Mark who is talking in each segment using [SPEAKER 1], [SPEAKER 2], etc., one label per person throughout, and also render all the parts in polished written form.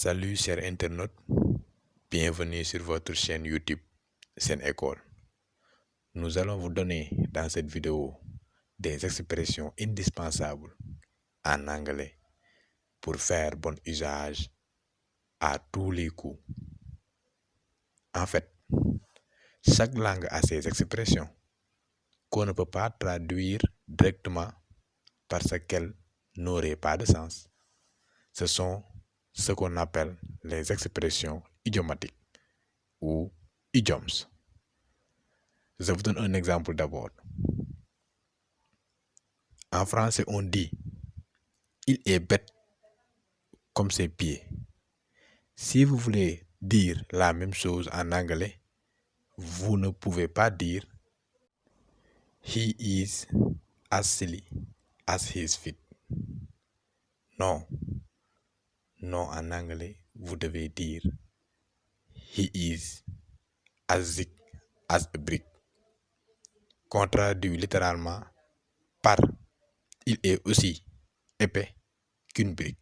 [SPEAKER 1] Salut chers internautes, bienvenue sur votre chaîne YouTube Sen École. Nous allons vous donner dans cette vidéo des expressions indispensables en anglais pour faire bon usage à tous les coups. En fait, chaque langue a ses expressions qu'on ne peut pas traduire directement parce qu'elles n'auraient pas de sens. Ce sont ce qu'on appelle les expressions idiomatiques ou idioms. Je vous donne un exemple d'abord. En français, on dit « il est bête comme ses pieds ». Si vous voulez dire la même chose en anglais, vous ne pouvez pas dire « he is as silly as his feet ». Non, non, en anglais, vous devez dire « he is as thick as a brick ». Qu'on traduit littéralement par « il est aussi épais qu'une brique ».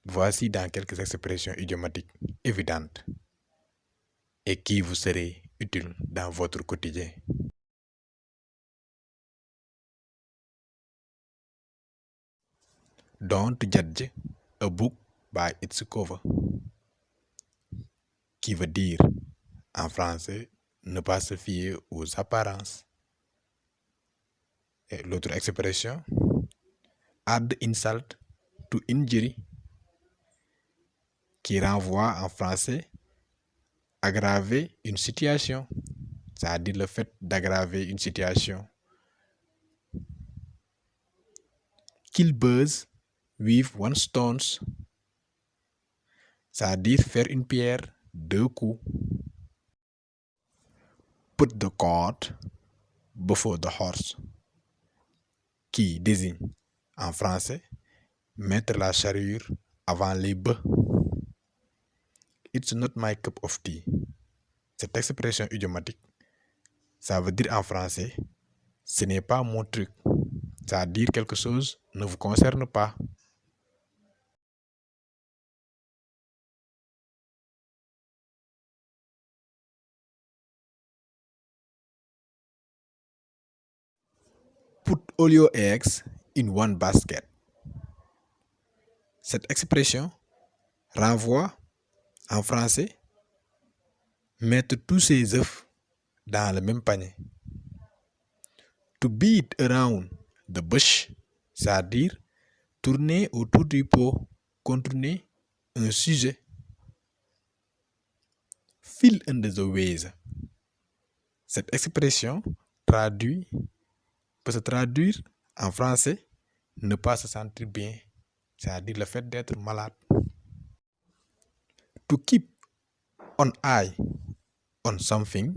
[SPEAKER 1] Voici dans quelques expressions idiomatiques évidentes et qui vous seraient utiles dans votre quotidien. Don't judge a book by its cover, qui veut dire en français ne pas se fier aux apparences. Et l'autre expression, add insult to injury, qui renvoie en français aggraver une situation, c'est-à-dire le fait d'aggraver une situation. Kill birds with one stone, c'est-à-dire faire une pierre deux coups. Put the cart before the horse, qui désigne en français mettre la charrue avant les bœufs. It's not my cup of tea. Cette expression idiomatique, ça veut dire en français ce n'est pas mon truc, c'est-à-dire quelque chose ne vous concerne pas. Put all your eggs in one basket. Cette expression renvoie en français mettre tous ses œufs dans le même panier. To beat around the bush, c'est-à-dire tourner autour du pot, contourner un sujet. Feel under the weather. Cette expression peut se traduire en français ne pas se sentir bien, c'est-à-dire le fait d'être malade. To keep an eye on something,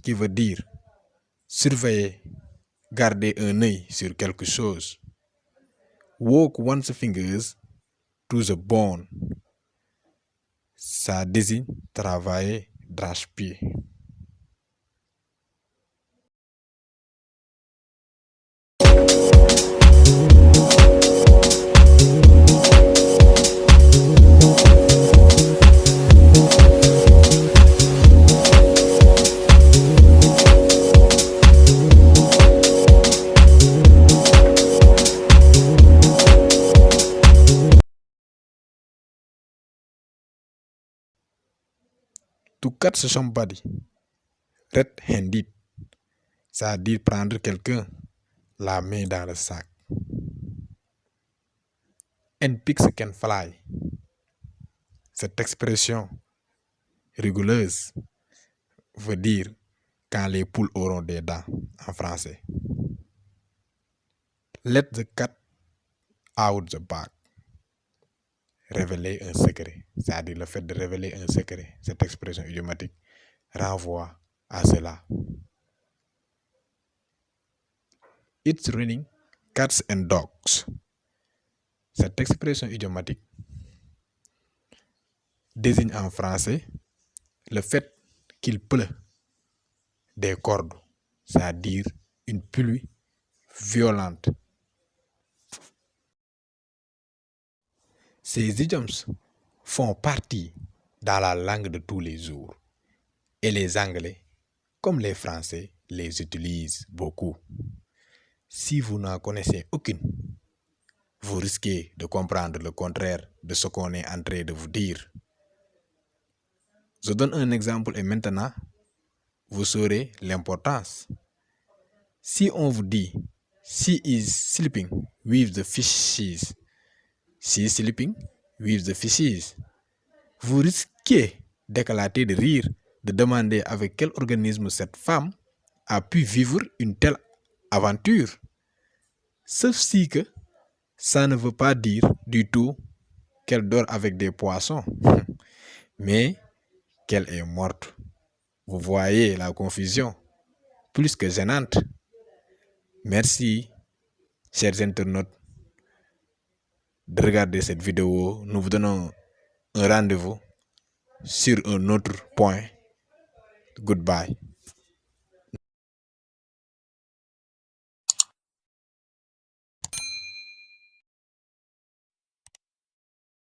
[SPEAKER 1] qui veut dire surveiller, garder un œil sur quelque chose. Walk one's fingers to the bone, ça désigne travailler d'arrache-pied. To catch somebody red-handed, c'est-à-dire prendre quelqu'un la main dans le sac. And pigs can fly. Cette expression rigoleuse veut dire quand les poules auront des dents en français. Let the cat out the bag. Révéler un secret, c'est-à-dire le fait de révéler un secret. Cette expression idiomatique renvoie à cela. It's raining cats and dogs. Cette expression idiomatique désigne en français le fait qu'il pleut des cordes, c'est-à-dire une pluie violente. Ces idiomes font partie dans la langue de tous les jours et les Anglais, comme les Français, les utilisent beaucoup. Si vous n'en connaissez aucune, vous risquez de comprendre le contraire de ce qu'on est en train de vous dire. Je donne un exemple et maintenant, vous saurez l'importance. Si on vous dit « She is sleeping with the fishes », She is sleeping with the fishes, vous risquez d'éclater de rire, de demander avec quel organisme cette femme a pu vivre une telle aventure. Sauf si que ça ne veut pas dire du tout qu'elle dort avec des poissons, mais qu'elle est morte. Vous voyez la confusion, plus que gênante. Merci, chers internautes, de regarder cette vidéo. Nous vous donnons un rendez-vous sur un autre point. Goodbye.